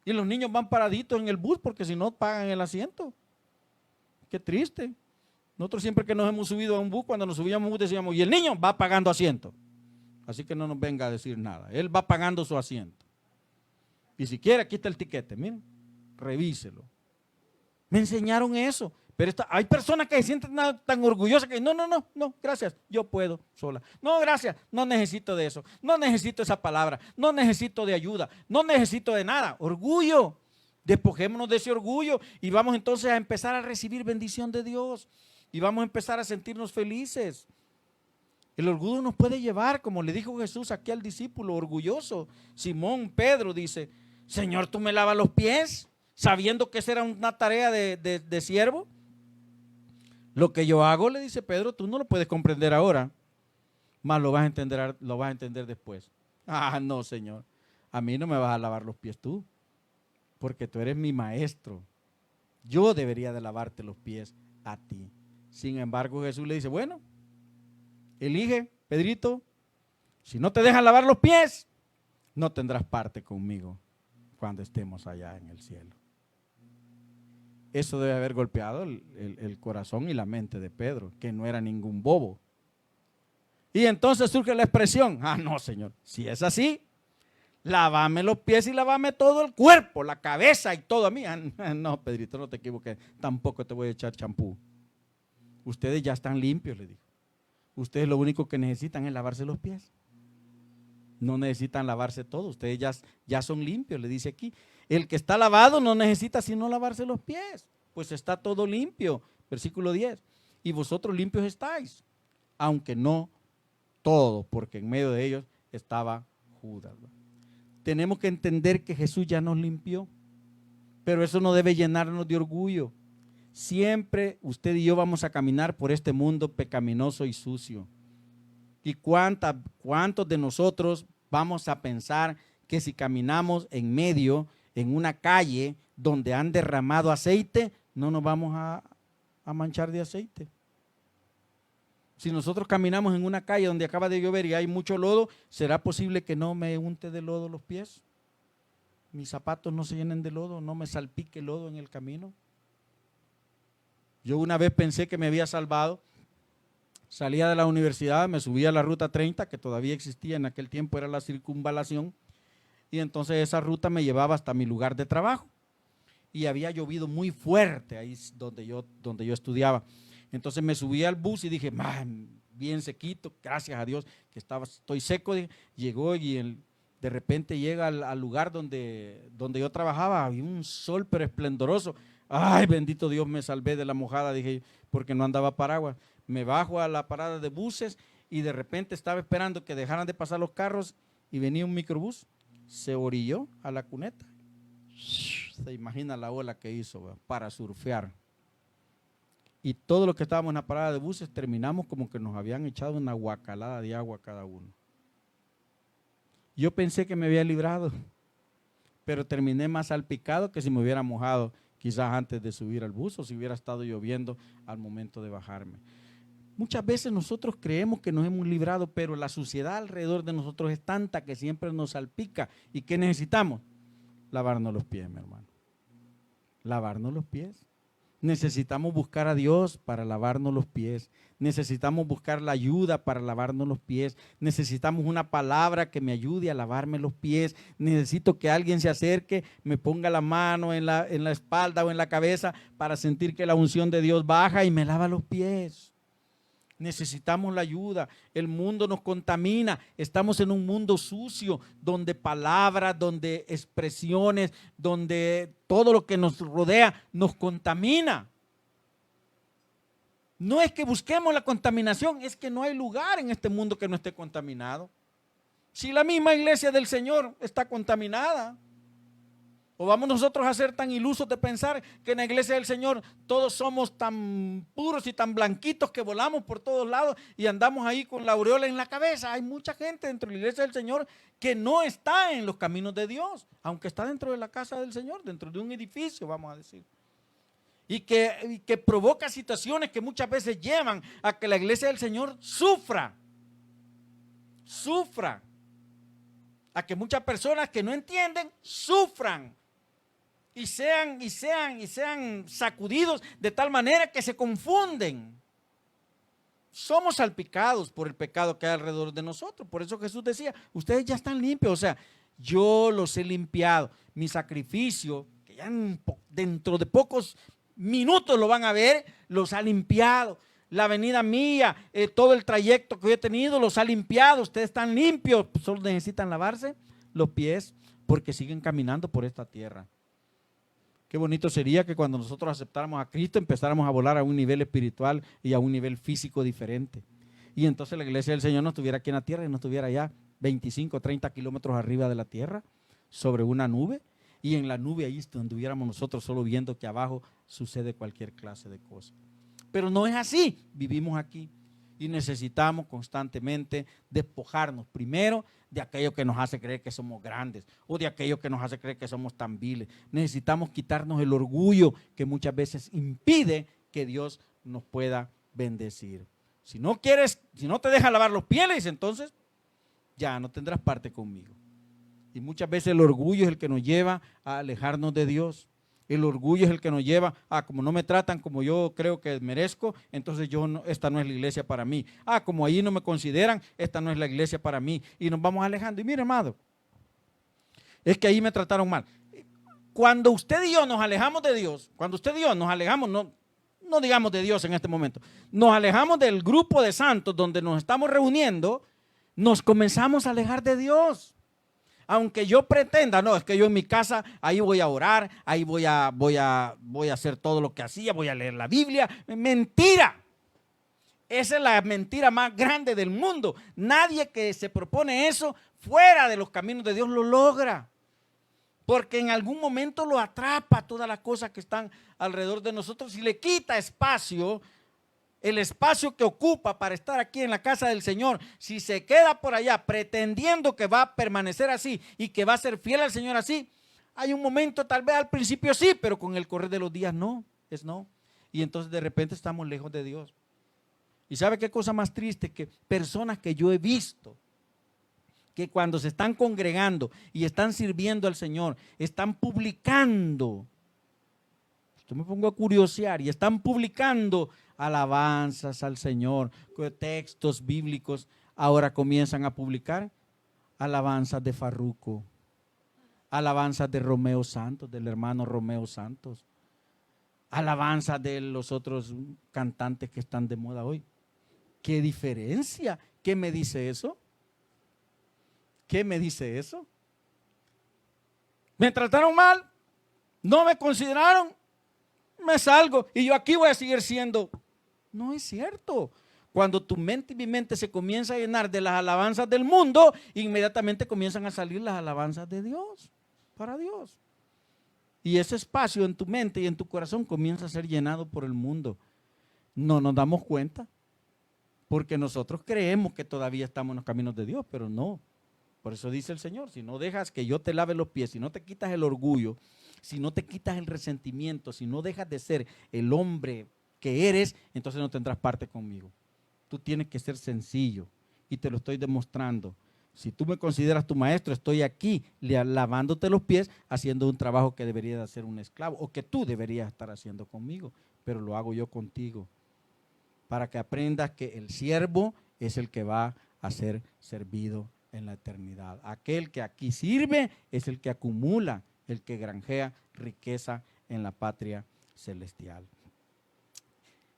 Y los niños van paraditos en el bus porque si no pagan el asiento. Qué triste. Nosotros siempre que nos hemos subido a un bus, cuando nos subíamos a un bus decíamos, y el niño va pagando asiento. Así que no nos venga a decir nada. Él va pagando su asiento. Y si quiere, aquí está el tiquete. Miren, revíselo. Me enseñaron eso. Pero hay personas que se sienten tan orgullosas que no, gracias, yo puedo sola. No, gracias, no necesito de eso. No necesito esa palabra. No necesito de ayuda. No necesito de nada. Orgullo. Despojémonos de ese orgullo y vamos entonces a empezar a recibir bendición de Dios. Y vamos a empezar a sentirnos felices. El orgullo nos puede llevar, como le dijo Jesús aquí al discípulo orgulloso. Simón Pedro dice, Señor, ¿tú me lavas los pies? Sabiendo que esa era una tarea de siervo. Lo que yo hago, le dice Pedro, tú no lo puedes comprender ahora, mas lo vas a entender después. Ah, no, Señor, a mí no me vas a lavar los pies tú, porque tú eres mi maestro. Yo debería de lavarte los pies a ti. Sin embargo, Jesús le dice, bueno, elige, Pedrito, si no te dejan lavar los pies, no tendrás parte conmigo cuando estemos allá en el cielo. Eso debe haber golpeado el corazón y la mente de Pedro, que no era ningún bobo. Y entonces surge la expresión, no, Señor, si es así, lávame los pies y lávame todo el cuerpo, la cabeza y todo a mí. No, Pedrito, no te equivoques, tampoco te voy a echar champú. Ustedes ya están limpios, le dijo. Ustedes lo único que necesitan es lavarse los pies. No necesitan lavarse todo, ustedes ya son limpios, le dice aquí. El que está lavado no necesita sino lavarse los pies, pues está todo limpio. Versículo 10. Y vosotros limpios estáis, aunque no todo, porque en medio de ellos estaba Judas. Tenemos que entender que Jesús ya nos limpió, pero eso no debe llenarnos de orgullo. Siempre usted y yo vamos a caminar por este mundo pecaminoso y sucio. ¿Y cuántos de nosotros vamos a pensar que si caminamos en medio, en una calle donde han derramado aceite, no nos vamos a manchar de aceite? Si nosotros caminamos en una calle donde acaba de llover y hay mucho lodo, ¿será posible que no me unte de lodo los pies? Mis zapatos no se llenen de lodo, no me salpique lodo en el camino. Yo una vez pensé que me había salvado. Salía de la universidad, me subía a la ruta 30, que todavía existía en aquel tiempo, era la circunvalación, y entonces esa ruta me llevaba hasta mi lugar de trabajo. Y había llovido muy fuerte ahí donde yo estudiaba. Entonces me subí al bus y dije, bien sequito, gracias a Dios que estoy seco. Llegó y de repente llega al lugar donde yo trabajaba, había un sol pero esplendoroso. Ay, bendito Dios, me salvé de la mojada, dije, porque no andaba paraguas. Me bajo a la parada de buses y de repente estaba esperando que dejaran de pasar los carros y venía un microbús, se orilló a la cuneta. Se imagina la ola que hizo para surfear. Y todos los que estábamos en la parada de buses terminamos como que nos habían echado una guacalada de agua cada uno. Yo pensé que me había librado, pero terminé más salpicado que si me hubiera mojado quizás antes de subir al bus o si hubiera estado lloviendo al momento de bajarme. Muchas veces nosotros creemos que nos hemos librado, pero la suciedad alrededor de nosotros es tanta que siempre nos salpica. ¿Y qué necesitamos? Lavarnos los pies, mi hermano. Lavarnos los pies. Necesitamos buscar a Dios para lavarnos los pies. Necesitamos buscar la ayuda para lavarnos los pies. Necesitamos una palabra que me ayude a lavarme los pies. Necesito que alguien se acerque, me ponga la mano en la espalda o en la cabeza para sentir que la unción de Dios baja y me lava los pies. Necesitamos la ayuda. El mundo nos contamina. Estamos en un mundo sucio donde palabras, donde expresiones, donde todo lo que nos rodea nos contamina. No es que busquemos la contaminación, es que no hay lugar en este mundo que no esté contaminado. Si la misma iglesia del Señor está contaminada. ¿O vamos nosotros a ser tan ilusos de pensar que en la iglesia del Señor todos somos tan puros y tan blanquitos que volamos por todos lados y andamos ahí con la aureola en la cabeza? Hay mucha gente dentro de la iglesia del Señor que no está en los caminos de Dios, aunque está dentro de la casa del Señor, dentro de un edificio, vamos a decir. Y que provoca situaciones que muchas veces llevan a que la iglesia del Señor sufra. A que muchas personas que no entienden sufran. Y sean sacudidos de tal manera que se confunden. Somos salpicados por el pecado que hay alrededor de nosotros. Por eso Jesús decía, ustedes ya están limpios. O sea, yo los he limpiado. Mi sacrificio, que ya dentro de pocos minutos lo van a ver, los ha limpiado. La venida mía, todo el trayecto que yo he tenido, los ha limpiado. Ustedes están limpios. Solo necesitan lavarse los pies porque siguen caminando por esta tierra. Qué bonito sería que cuando nosotros aceptáramos a Cristo empezáramos a volar a un nivel espiritual y a un nivel físico diferente. Y entonces la iglesia del Señor no estuviera aquí en la tierra y no estuviera allá 25, 30 kilómetros arriba de la tierra, sobre una nube. Y en la nube ahí estuviéramos nosotros solo viendo que abajo sucede cualquier clase de cosa. Pero no es así, vivimos aquí. Y necesitamos constantemente despojarnos primero de aquello que nos hace creer que somos grandes o de aquello que nos hace creer que somos tan viles. Necesitamos quitarnos el orgullo que muchas veces impide que Dios nos pueda bendecir. Si no te deja lavar los pies, entonces ya no tendrás parte conmigo. Y muchas veces el orgullo es el que nos lleva a alejarnos de Dios. El orgullo es el que nos lleva a, como no me tratan como yo creo que merezco, entonces esta no es la iglesia para mí. Como ahí no me consideran, esta no es la iglesia para mí. Y nos vamos alejando. Y mire, amado, es que ahí me trataron mal. Cuando usted y yo nos alejamos de Dios, cuando usted y yo nos alejamos, no digamos de Dios en este momento, nos alejamos del grupo de santos donde nos estamos reuniendo, nos comenzamos a alejar de Dios. Aunque yo pretenda, no, es que yo en mi casa, ahí voy a orar, ahí voy a hacer todo lo que hacía, voy a leer la Biblia. Mentira. Esa es la mentira más grande del mundo. Nadie que se propone eso fuera de los caminos de Dios lo logra. Porque en algún momento lo atrapa todas las cosas que están alrededor de nosotros y le quita espacio. El espacio que ocupa para estar aquí en la casa del Señor, si se queda por allá pretendiendo que va a permanecer así y que va a ser fiel al Señor así, hay un momento, tal vez al principio sí, pero con el correr de los días no. Y entonces de repente estamos lejos de Dios. ¿Y sabe qué cosa más triste? Que personas que yo he visto, que cuando se están congregando y están sirviendo al Señor, están publicando. Yo me pongo a curiosear y están publicando alabanzas al Señor, textos bíblicos. Ahora comienzan a publicar alabanzas de Farruco, alabanzas de Romeo Santos, del hermano Romeo Santos, alabanzas de los otros cantantes que están de moda hoy. ¿Qué diferencia? ¿Qué me dice eso? ¿Qué me dice eso? ¿Me trataron mal? ¿No me consideraron? Me salgo y yo aquí voy a seguir siendo. No es cierto. Cuando tu mente y mi mente se comienza a llenar de las alabanzas del mundo, inmediatamente comienzan a salir las alabanzas de Dios, para Dios. Y ese espacio en tu mente y en tu corazón comienza a ser llenado por el mundo. No nos damos cuenta, porque nosotros creemos que todavía estamos en los caminos de Dios, pero no. Por eso dice el Señor, si no dejas que yo te lave los pies, si no te quitas el orgullo, si no te quitas el resentimiento, si no dejas de ser el hombre que eres, entonces no tendrás parte conmigo. Tú tienes que ser sencillo y te lo estoy demostrando. Si tú me consideras tu maestro, estoy aquí lavándote los pies, haciendo un trabajo que debería de hacer un esclavo o que tú deberías estar haciendo conmigo, pero lo hago yo contigo, para que aprendas que el siervo es el que va a ser servido en la eternidad. Aquel que aquí sirve es el que acumula, el que granjea riqueza en la patria celestial.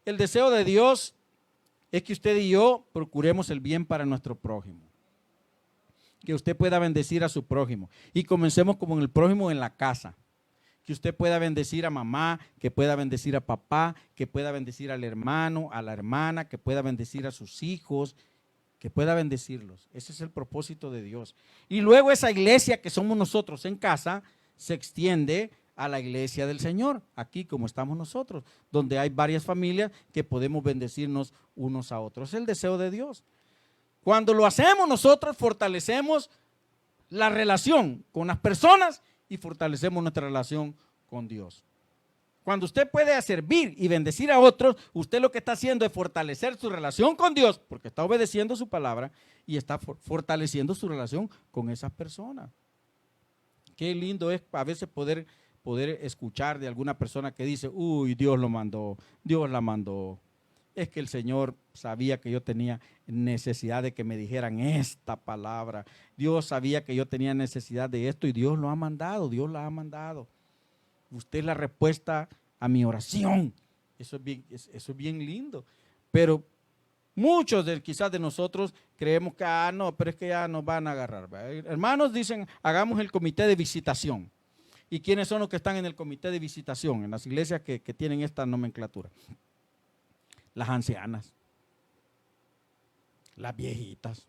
El deseo de Dios es que usted y yo procuremos el bien para nuestro prójimo. Que usted pueda bendecir a su prójimo. Y comencemos como en el prójimo en la casa. Que usted pueda bendecir a mamá, que pueda bendecir a papá, que pueda bendecir al hermano, a la hermana, que pueda bendecir a sus hijos, que pueda bendecirlos. Ese es el propósito de Dios. Y luego esa iglesia que somos nosotros en casa se extiende a la iglesia del Señor, aquí como estamos nosotros, donde hay varias familias que podemos bendecirnos unos a otros. Es el deseo de Dios. Cuando lo hacemos nosotros, fortalecemos la relación con las personas y fortalecemos nuestra relación con Dios. Cuando usted puede servir y bendecir a otros, usted lo que está haciendo es fortalecer su relación con Dios, porque está obedeciendo su palabra y está fortaleciendo su relación con esas personas. Qué lindo es a veces poder escuchar de alguna persona que dice, uy, Dios lo mandó, Dios la mandó. Es que el Señor sabía que yo tenía necesidad de que me dijeran esta palabra. Dios sabía que yo tenía necesidad de esto y Dios lo ha mandado, Dios la ha mandado. Usted es la respuesta a mi oración. Eso es bien lindo. Pero muchos quizás de nosotros creemos que, no, pero es que ya nos van a agarrar. Hermanos dicen, hagamos el comité de visitación. ¿Y quiénes son los que están en el comité de visitación? En las iglesias que tienen esta nomenclatura. Las ancianas, las viejitas.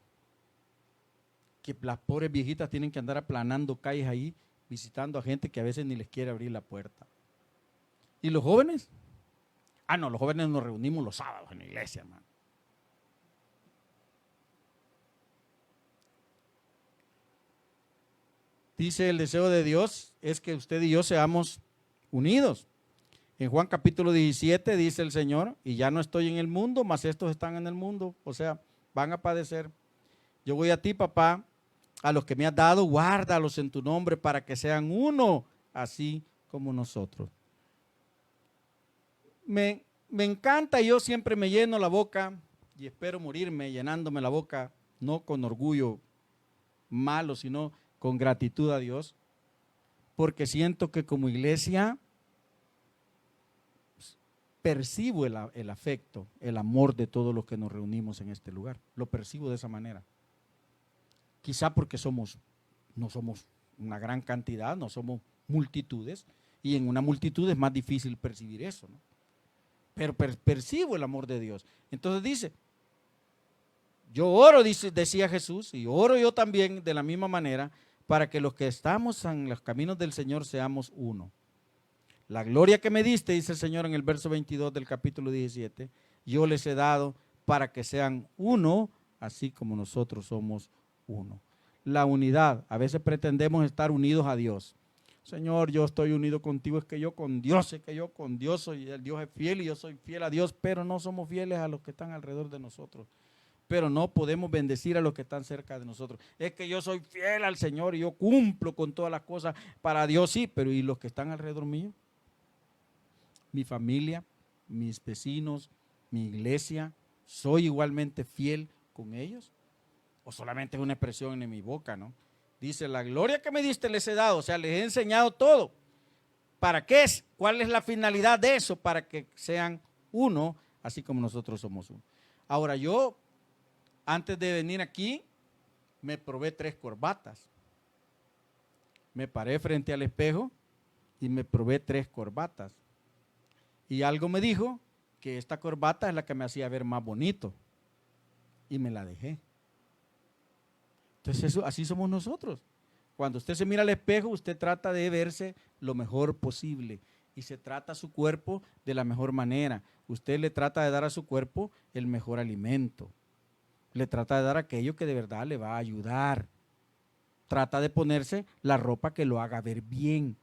Que las pobres viejitas tienen que andar aplanando calles ahí, visitando a gente que a veces ni les quiere abrir la puerta. ¿Y los jóvenes? No, los jóvenes nos reunimos los sábados en la iglesia, hermano. Dice, el deseo de Dios es que usted y yo seamos unidos. En Juan capítulo 17 dice el Señor, y ya no estoy en el mundo, mas estos están en el mundo, o sea, van a padecer. Yo voy a ti, papá, a los que me has dado, guárdalos en tu nombre para que sean uno, así como nosotros. Me encanta, yo siempre me lleno la boca y espero morirme llenándome la boca, no con orgullo malo, sino con gratitud a Dios, porque siento que como iglesia percibo el afecto, el amor de todos los que nos reunimos en este lugar. Lo percibo de esa manera. Quizá porque no somos una gran cantidad, no somos multitudes, y en una multitud es más difícil percibir eso, ¿no? Pero percibo el amor de Dios. Entonces dice, yo oro, decía Jesús, y oro yo también de la misma manera, para que los que estamos en los caminos del Señor seamos uno. La gloria que me diste, dice el Señor en el verso 22 del capítulo 17, yo les he dado para que sean uno, así como nosotros somos uno. La unidad, a veces pretendemos estar unidos a Dios. Señor, yo estoy unido contigo, es que yo con Dios, es que yo con Dios soy, el Dios es fiel y yo soy fiel a Dios, pero no somos fieles a los que están alrededor de nosotros. Pero no podemos bendecir a los que están cerca de nosotros. Es que yo soy fiel al Señor y yo cumplo con todas las cosas para Dios, sí, pero ¿y los que están alrededor mío? Mi familia, mis vecinos, mi iglesia, ¿soy igualmente fiel con ellos? ¿O solamente es una expresión en mi boca, no? Dice, la gloria que me diste les he dado, o sea, les he enseñado todo. ¿Para qué es? ¿Cuál es la finalidad de eso? Para que sean uno, así como nosotros somos uno. Ahora yo, antes de venir aquí, me probé 3 corbatas. Me paré frente al espejo y me probé 3 corbatas. Y algo me dijo que esta corbata es la que me hacía ver más bonito. Y me la dejé. Entonces eso, así somos nosotros. Cuando usted se mira al espejo, usted trata de verse lo mejor posible. Y se trata su cuerpo de la mejor manera. Usted le trata de dar a su cuerpo el mejor alimento. Le trata de dar aquello que de verdad le va a ayudar. Trata de ponerse la ropa que lo haga ver bien.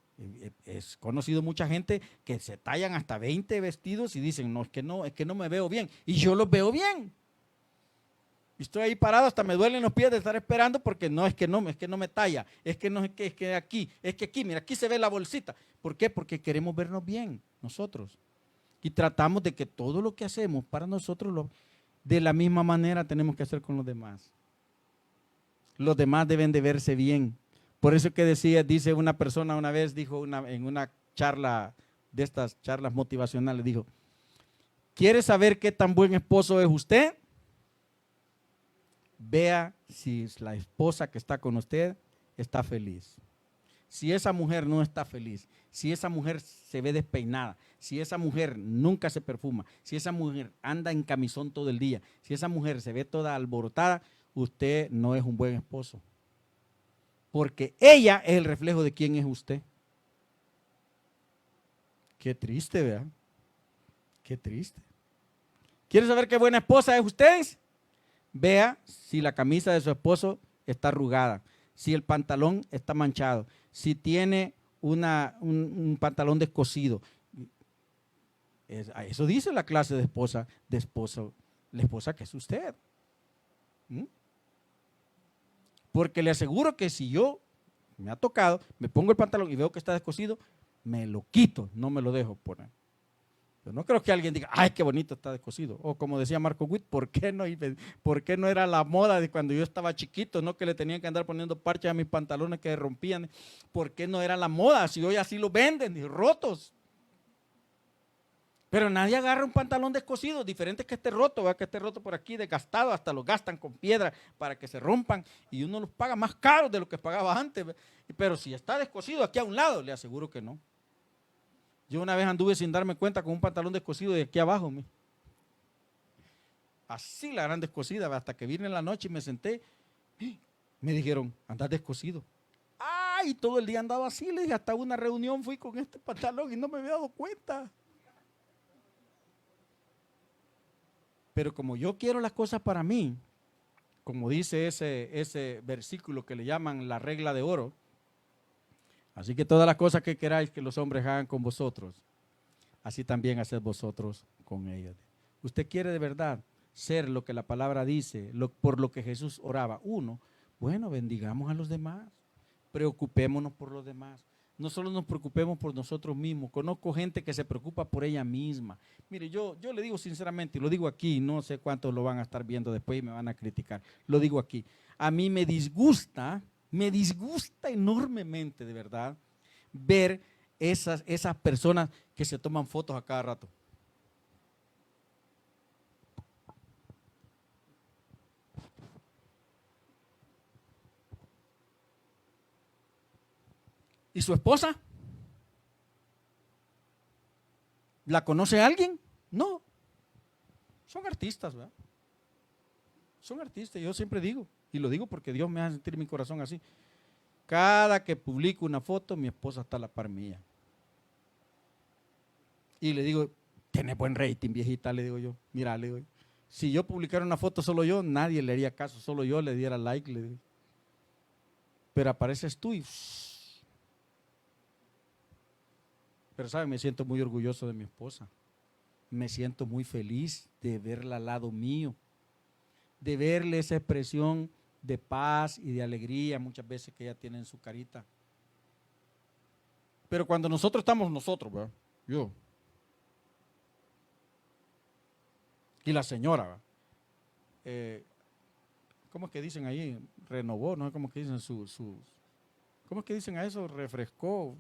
Es conocido mucha gente que se tallan hasta 20 vestidos y dicen, no, es que no me veo bien. Y yo los veo bien. Estoy ahí parado, hasta me duelen los pies de estar esperando porque es que no me talla. Es que aquí, mira, aquí se ve la bolsita. ¿Por qué? Porque queremos vernos bien nosotros. Y tratamos de que todo lo que hacemos para nosotros, de la misma manera tenemos que hacer con los demás. Los demás deben de verse bien. Por eso que dice una persona una vez, dijo en una charla, de estas charlas motivacionales, dijo, ¿quiere saber qué tan buen esposo es usted? Vea si la esposa que está con usted está feliz. Si esa mujer no está feliz, si esa mujer se ve despeinada, si esa mujer nunca se perfuma, si esa mujer anda en camisón todo el día, si esa mujer se ve toda alborotada, usted no es un buen esposo. Porque ella es el reflejo de quién es usted. Qué triste, ¿verdad? Qué triste. ¿Quiere saber qué buena esposa es usted? Vea si la camisa de su esposo está arrugada, si el pantalón está manchado, si tiene un pantalón descosido. Eso dice la clase de esposa, la esposa que es usted. ¿Mm? Porque le aseguro que si yo me ha tocado, me pongo el pantalón y veo que está descosido, me lo quito, no me lo dejo poner. Yo no creo que alguien diga, ay, qué bonito está descosido. O como decía Marco Witt, ¿por qué no era la moda de cuando yo estaba chiquito, no que le tenían que andar poniendo parches a mis pantalones que rompían? ¿Por qué no era la moda? Si hoy así lo venden, y rotos. Pero nadie agarra un pantalón descosido, diferente que esté roto, ¿verdad? Que esté roto por aquí, desgastado, hasta los gastan con piedra para que se rompan y uno los paga más caros de lo que pagaba antes. ¿Verdad? Pero si está descosido aquí a un lado, le aseguro que no. Yo una vez anduve sin darme cuenta con un pantalón descosido de aquí abajo. Así la gran descosida, hasta que vine en la noche y me senté, me dijeron, andás descosido. Ay, todo el día andaba así, le dije, hasta una reunión fui con este pantalón y no me había dado cuenta. Pero como yo quiero las cosas para mí, como dice ese versículo que le llaman la regla de oro, así que todas las cosas que queráis que los hombres hagan con vosotros, así también haced vosotros con ellos. Usted quiere de verdad ser lo que la palabra dice, por lo que Jesús oraba. Uno, bueno, bendigamos a los demás, preocupémonos por los demás. No solo nos preocupemos por nosotros mismos. Conozco gente que se preocupa por ella misma. Mire, yo le digo sinceramente, y lo digo aquí, no sé cuántos lo van a estar viendo después y me van a criticar. Lo digo aquí. A mí me disgusta enormemente, de verdad, ver esas personas que se toman fotos a cada rato. ¿Y su esposa? ¿La conoce alguien? No. Son artistas, ¿verdad? Son artistas, yo siempre digo, y lo digo porque Dios me hace sentir mi corazón así. Cada que publico una foto, mi esposa está a la par mía. Y le digo, tiene buen rating, viejita, le digo yo. Mira, le digo, si yo publicara una foto solo yo, nadie le haría caso, solo yo le diera like, le digo. Pero apareces tú y... Pero, ¿sabe? Me siento muy orgulloso de mi esposa. Me siento muy feliz de verla al lado mío, de verle esa expresión de paz y de alegría muchas veces que ella tiene en su carita. Pero cuando nosotros estamos ¿verdad? Yo y la señora, ¿cómo es que dicen ahí? Renovó, ¿no? ¿Cómo es que dicen ¿cómo es que dicen a eso? Refrescó,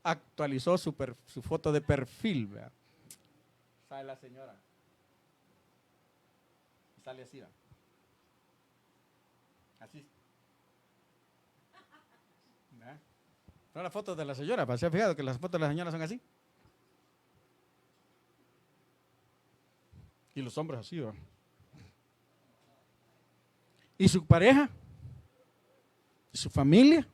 actualizó su foto de perfil, ¿verdad? Sale la señora. Sale así, ¿verdad? Así. ¿Verdad? Son las fotos de la señora, ¿se ha fijado que las fotos de la señora son así? Y los hombres así, ¿verdad? ¿Y su pareja? ¿Y su familia?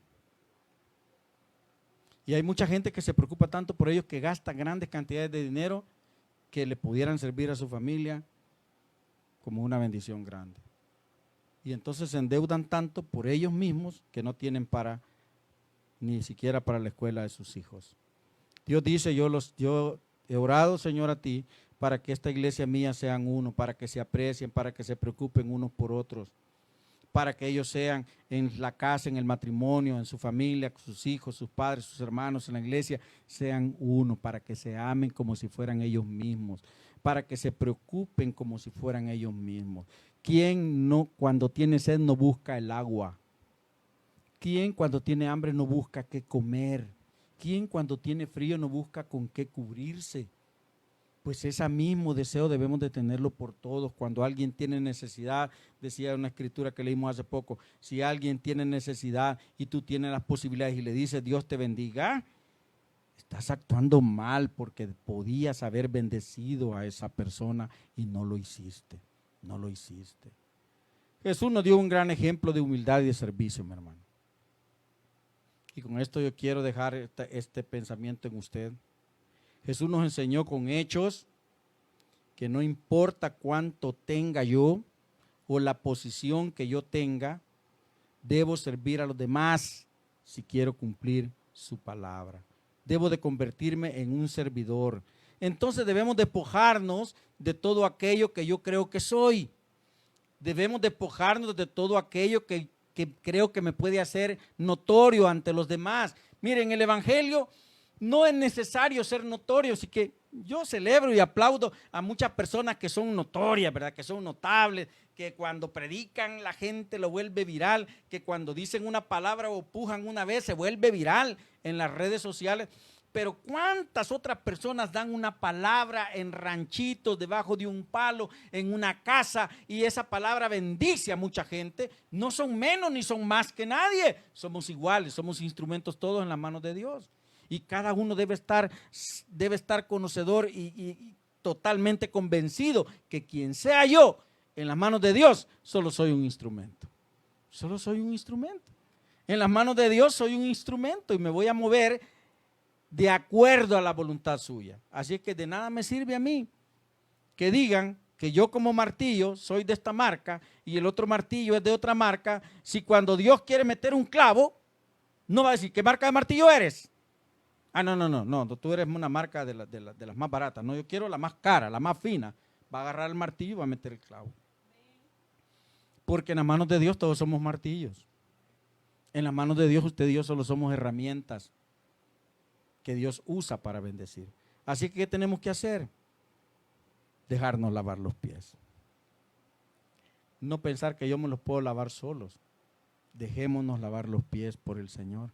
Y hay mucha gente que se preocupa tanto por ellos que gasta grandes cantidades de dinero que le pudieran servir a su familia como una bendición grande. Y entonces se endeudan tanto por ellos mismos que no tienen ni siquiera para la escuela de sus hijos. Dios dice, yo he orado, Señor, a ti, para que esta iglesia mía sean uno, para que se aprecien, para que se preocupen unos por otros, para que ellos sean en la casa, en el matrimonio, en su familia, sus hijos, sus padres, sus hermanos, en la iglesia, sean uno, para que se amen como si fueran ellos mismos, para que se preocupen como si fueran ellos mismos. ¿Quién no, cuando tiene sed, no busca el agua? ¿Quién cuando tiene hambre no busca qué comer? ¿Quién cuando tiene frío no busca con qué cubrirse? Pues ese mismo deseo debemos de tenerlo por todos. Cuando alguien tiene necesidad, decía una escritura que leímos hace poco, si alguien tiene necesidad y tú tienes las posibilidades y le dices Dios te bendiga, estás actuando mal porque podías haber bendecido a esa persona y no lo hiciste, no lo hiciste. Jesús nos dio un gran ejemplo de humildad y de servicio, mi hermano. Y con esto yo quiero dejar este pensamiento en usted. Jesús nos enseñó con hechos que no importa cuánto tenga yo o la posición que yo tenga, debo servir a los demás si quiero cumplir su palabra. Debo de convertirme en un servidor. Entonces debemos despojarnos de todo aquello que yo creo que soy. Debemos despojarnos de todo aquello que creo que me puede hacer notorio ante los demás. Miren, el evangelio no es necesario ser notorio, así que yo celebro y aplaudo a muchas personas que son notorias, ¿verdad? Que son notables, que cuando predican la gente lo vuelve viral, que cuando dicen una palabra o pujan una vez se vuelve viral en las redes sociales. Pero ¿cuántas otras personas dan una palabra en ranchitos, debajo de un palo, en una casa, y esa palabra bendice a mucha gente? No son menos ni son más que nadie. Somos iguales, somos instrumentos todos en las manos de Dios. Y cada uno debe estar conocedor y totalmente convencido que quien sea yo en las manos de Dios, solo soy un instrumento. Solo soy un instrumento. En las manos de Dios soy un instrumento y me voy a mover de acuerdo a la voluntad suya. Así es que de nada me sirve a mí que digan que yo como martillo soy de esta marca y el otro martillo es de otra marca, si cuando Dios quiere meter un clavo, no va a decir, ¿qué marca de martillo eres? Ah, no, tú eres una marca de las más baratas. No, yo quiero la más cara, la más fina. Va a agarrar el martillo y va a meter el clavo. Porque en las manos de Dios todos somos martillos. En las manos de Dios usted y yo solo somos herramientas que Dios usa para bendecir. Así que ¿qué tenemos que hacer? Dejarnos lavar los pies. No pensar que yo me los puedo lavar solos. Dejémonos lavar los pies por el Señor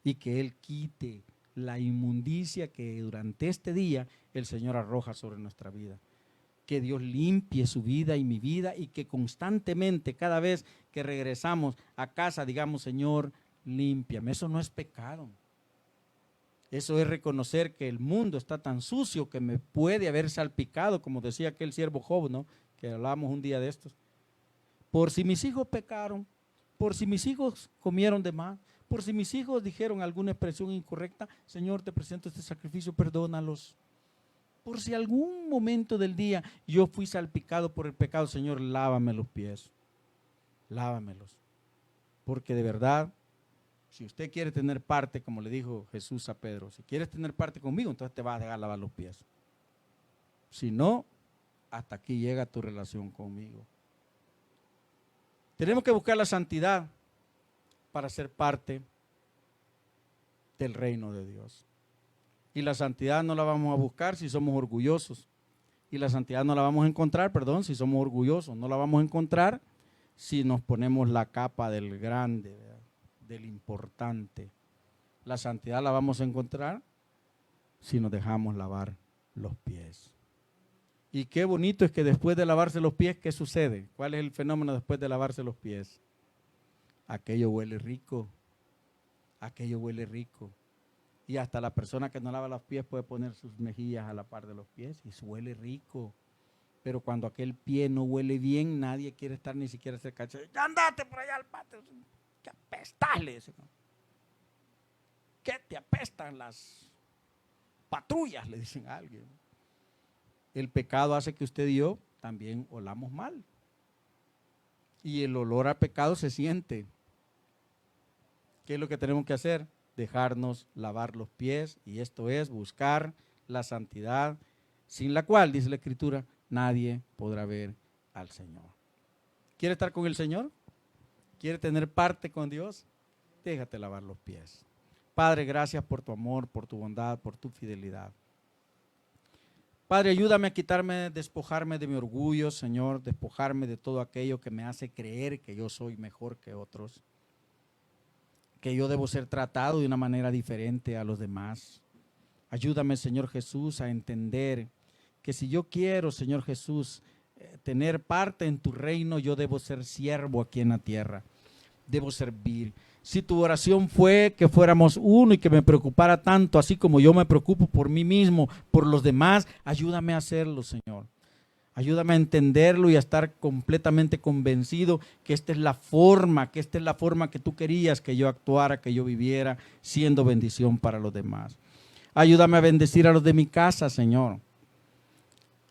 y que Él quite la inmundicia que durante este día el Señor arroja sobre nuestra vida. Que Dios limpie su vida y mi vida y que constantemente, cada vez que regresamos a casa, digamos, Señor, límpiame. Eso no es pecado. Eso es reconocer que el mundo está tan sucio que me puede haber salpicado, como decía aquel siervo Job, ¿no? Que hablábamos un día de estos. Por si mis hijos pecaron, por si mis hijos comieron de más, por si mis hijos dijeron alguna expresión incorrecta, Señor, te presento este sacrificio, perdónalos. Por si algún momento del día yo fui salpicado por el pecado, Señor, lávame los pies, lávamelos. Porque de verdad, si usted quiere tener parte, como le dijo Jesús a Pedro, si quieres tener parte conmigo, entonces te vas a dejar lavar los pies. Si no, hasta aquí llega tu relación conmigo. Tenemos que buscar la santidad para ser parte del reino de Dios. Y la santidad no la vamos a buscar si somos orgullosos. Y la santidad no la vamos a encontrar, si somos orgullosos. No la vamos a encontrar si nos ponemos la capa del grande, ¿verdad? Del importante. La santidad la vamos a encontrar si nos dejamos lavar los pies. Y qué bonito es que después de lavarse los pies, ¿qué sucede? ¿Cuál es el fenómeno después de lavarse los pies? Aquello huele rico. Aquello huele rico. Y hasta la persona que no lava los pies puede poner sus mejillas a la par de los pies y huele rico. Pero cuando aquel pie no huele bien, nadie quiere estar ni siquiera cerca. Ya andate por allá al patio. Que apestas, le dicen. ¿Qué te apestan las patrullas? Le dicen a alguien. El pecado hace que usted y yo también olamos mal. Y el olor a pecado se siente. ¿Qué es lo que tenemos que hacer? Dejarnos lavar los pies, y esto es buscar la santidad, sin la cual, dice la Escritura, nadie podrá ver al Señor. ¿Quiere estar con el Señor? ¿Quiere tener parte con Dios? Déjate lavar los pies. Padre, gracias por tu amor, por tu bondad, por tu fidelidad. Padre, ayúdame a quitarme, despojarme de mi orgullo, Señor, despojarme de todo aquello que me hace creer que yo soy mejor que otros, que yo debo ser tratado de una manera diferente a los demás. Ayúdame, Señor Jesús, a entender que si yo quiero, Señor Jesús, tener parte en tu reino, yo debo ser siervo aquí en la tierra. Debo servir. Si tu oración fue que fuéramos uno y que me preocupara tanto, así como yo me preocupo por mí mismo, por los demás, ayúdame a hacerlo, Señor. Ayúdame a entenderlo y a estar completamente convencido que esta es la forma, que tú querías que yo actuara, que yo viviera, siendo bendición para los demás. Ayúdame a bendecir a los de mi casa, Señor.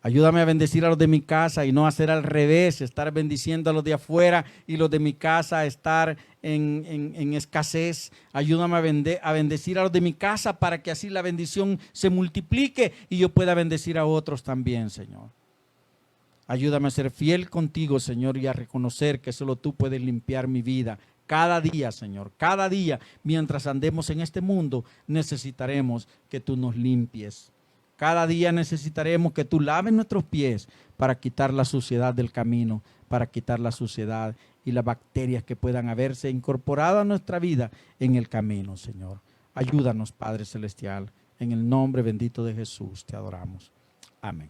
Ayúdame a bendecir a los de mi casa y no hacer al revés, estar bendiciendo a los de afuera y los de mi casa estar en escasez. Ayúdame a bendecir a los de mi casa para que así la bendición se multiplique y yo pueda bendecir a otros también, Señor. Ayúdame a ser fiel contigo, Señor, y a reconocer que solo tú puedes limpiar mi vida. Cada día, Señor, cada día, mientras andemos en este mundo, necesitaremos que tú nos limpies. Cada día necesitaremos que tú laves nuestros pies para quitar la suciedad del camino, para quitar la suciedad y las bacterias que puedan haberse incorporado a nuestra vida en el camino, Señor. Ayúdanos, Padre Celestial, en el nombre bendito de Jesús te adoramos. Amén.